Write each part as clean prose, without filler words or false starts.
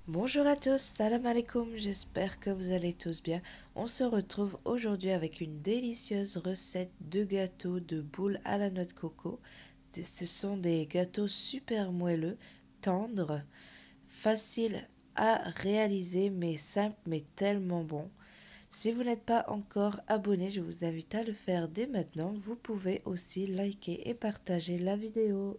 Bonjour à tous, salam alaikum, j'espère que vous allez tous bien. On se retrouve aujourd'hui avec une délicieuse recette de gâteaux de boules à la noix de coco. Ce sont des gâteaux super moelleux, tendres, faciles à réaliser mais simples mais tellement bons. Si vous n'êtes pas encore abonné, je vous invite à le faire dès maintenant. Vous pouvez aussi liker et partager la vidéo.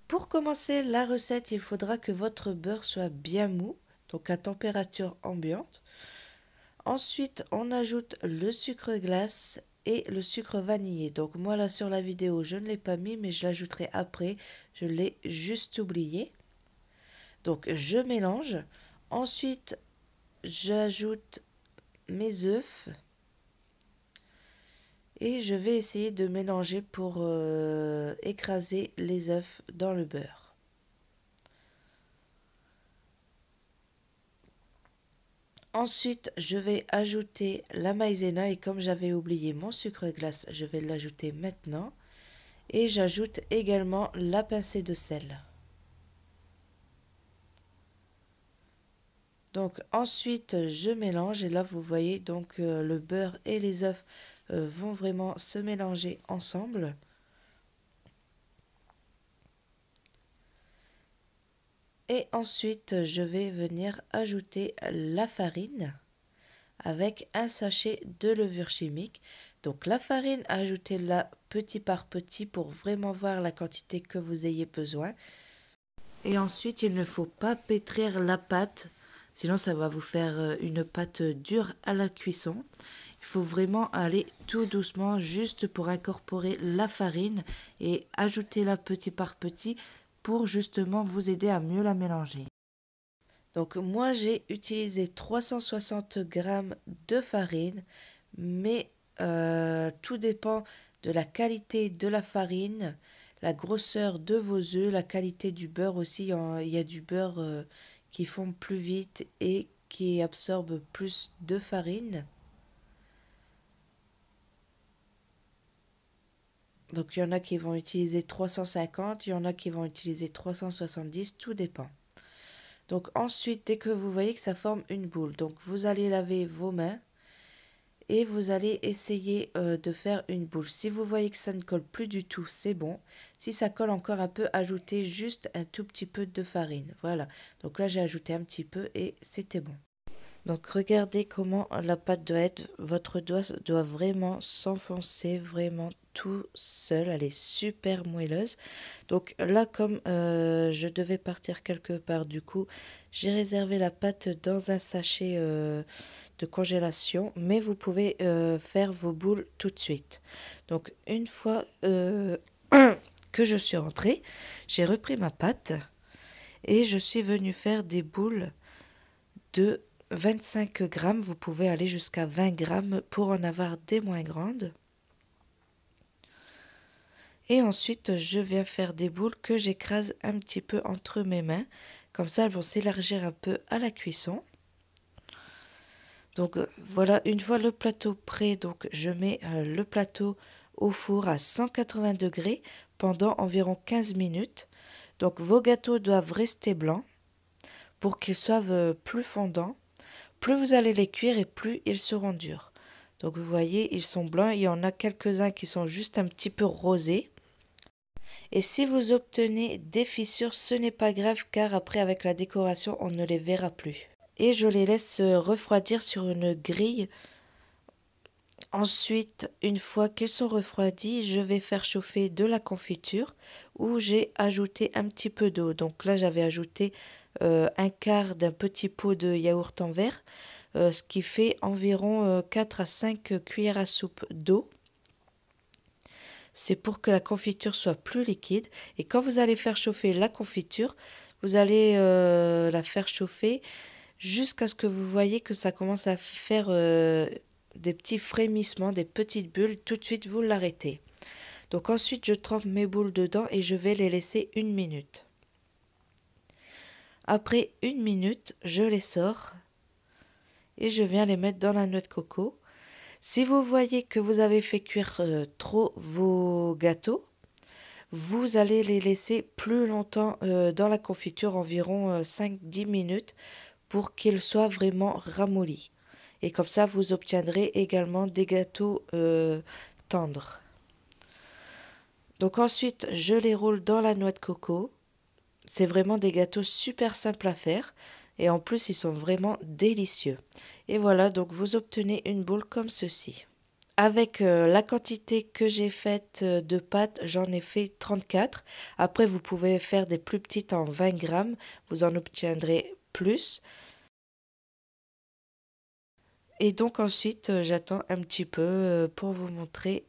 Pour commencer la recette, il faudra que votre beurre soit bien mou, donc à température ambiante. Ensuite, on ajoute le sucre glace et le sucre vanillé. Donc moi là sur la vidéo, je ne l'ai pas mis, mais je l'ajouterai après. Je l'ai juste oublié. Donc je mélange. Ensuite, j'ajoute mes œufs et je vais essayer de mélanger pour écraser les œufs dans le beurre. Ensuite, je vais ajouter la maïzena et comme j'avais oublié mon sucre glace, je vais l'ajouter maintenant. Et j'ajoute également la pincée de sel. Donc ensuite, je mélange et là vous voyez donc le beurre et les œufs vont vraiment se mélanger ensemble. Et ensuite, je vais venir ajouter la farine avec un sachet de levure chimique. Donc la farine, ajoutez-la petit par petit pour vraiment voir la quantité que vous ayez besoin. Et ensuite, il ne faut pas pétrir la pâte, sinon ça va vous faire une pâte dure à la cuisson. Il faut vraiment aller tout doucement, juste pour incorporer la farine et ajouter-la petit par petit pour justement vous aider à mieux la mélanger. Donc moi j'ai utilisé 360 grammes de farine, mais tout dépend de la qualité de la farine, la grosseur de vos œufs, la qualité du beurre aussi. Il y a du beurre qui fond plus vite et qui absorbe plus de farine. Donc il y en a qui vont utiliser 350, il y en a qui vont utiliser 370, tout dépend. Donc ensuite, dès que vous voyez que ça forme une boule, donc vous allez laver vos mains et vous allez essayer de faire une boule. Si vous voyez que ça ne colle plus du tout, c'est bon. Si ça colle encore un peu, ajoutez juste un tout petit peu de farine. Voilà. Donc là, j'ai ajouté un petit peu et c'était bon. Donc regardez comment la pâte doit être. Votre doigt doit vraiment s'enfoncer vraiment tout seul. Elle est super moelleuse. Donc là, comme je devais partir quelque part, du coup, j'ai réservé la pâte dans un sachet de congélation. Mais vous pouvez faire vos boules tout de suite. Donc une fois que je suis rentrée, j'ai repris ma pâte et je suis venue faire des boules de 25 grammes. Vous pouvez aller jusqu'à 20 grammes pour en avoir des moins grandes. Et ensuite, je viens faire des boules que j'écrase un petit peu entre mes mains. Comme ça, elles vont s'élargir un peu à la cuisson. Donc voilà, une fois le plateau prêt, donc je mets le plateau au four à 180 degrés pendant environ 15 minutes. Donc vos gâteaux doivent rester blancs pour qu'ils soient plus fondants. Plus vous allez les cuire et plus ils seront durs. Donc vous voyez, ils sont blancs, il y en a quelques-uns qui sont juste un petit peu rosés. Et si vous obtenez des fissures, ce n'est pas grave car après avec la décoration, on ne les verra plus. Et je les laisse refroidir sur une grille. Ensuite, une fois qu'ils sont refroidis, je vais faire chauffer de la confiture où j'ai ajouté un petit peu d'eau. Donc là, j'avais ajouté un quart d'un petit pot de yaourt en verre, ce qui fait environ 4 à 5 cuillères à soupe d'eau. C'est pour que la confiture soit plus liquide. Et quand vous allez faire chauffer la confiture, vous allez la faire chauffer jusqu'à ce que vous voyez que ça commence à faire des petits frémissements, des petites bulles. Tout de suite, vous l'arrêtez. Donc ensuite, je trempe mes boules dedans et je vais les laisser 1 minute. Après 1 minute, je les sors et je viens les mettre dans la noix de coco. Si vous voyez que vous avez fait cuire trop vos gâteaux, vous allez les laisser plus longtemps dans la confiture, environ 5-10 minutes, pour qu'ils soient vraiment ramollis. Et comme ça, vous obtiendrez également des gâteaux tendres. Donc ensuite, je les roule dans la noix de coco. C'est vraiment des gâteaux super simples à faire. Et en plus, ils sont vraiment délicieux. Et voilà, donc vous obtenez une boule comme ceci. Avec la quantité que j'ai faite de pâtes, j'en ai fait 34. Après, vous pouvez faire des plus petites en 20 grammes. Vous en obtiendrez plus. Et donc ensuite, j'attends un petit peu pour vous montrer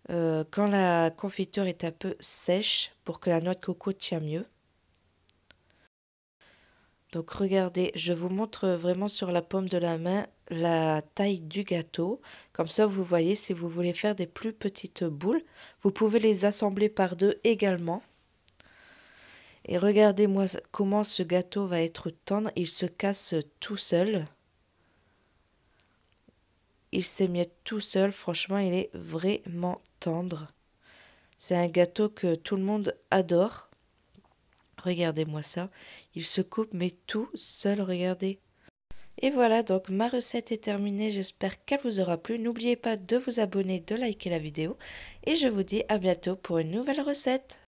quand la confiture est un peu sèche pour que la noix de coco tient mieux. Donc regardez, je vous montre vraiment sur la paume de la main la taille du gâteau. Comme ça, vous voyez, si vous voulez faire des plus petites boules, vous pouvez les assembler par deux également. Et regardez-moi comment ce gâteau va être tendre, il se casse tout seul. Il s'émiette tout seul, franchement, il est vraiment tendre. C'est un gâteau que tout le monde adore. Regardez-moi ça, il se coupe mais tout seul, regardez. Et voilà, donc ma recette est terminée, j'espère qu'elle vous aura plu. N'oubliez pas de vous abonner, de liker la vidéo et je vous dis à bientôt pour une nouvelle recette.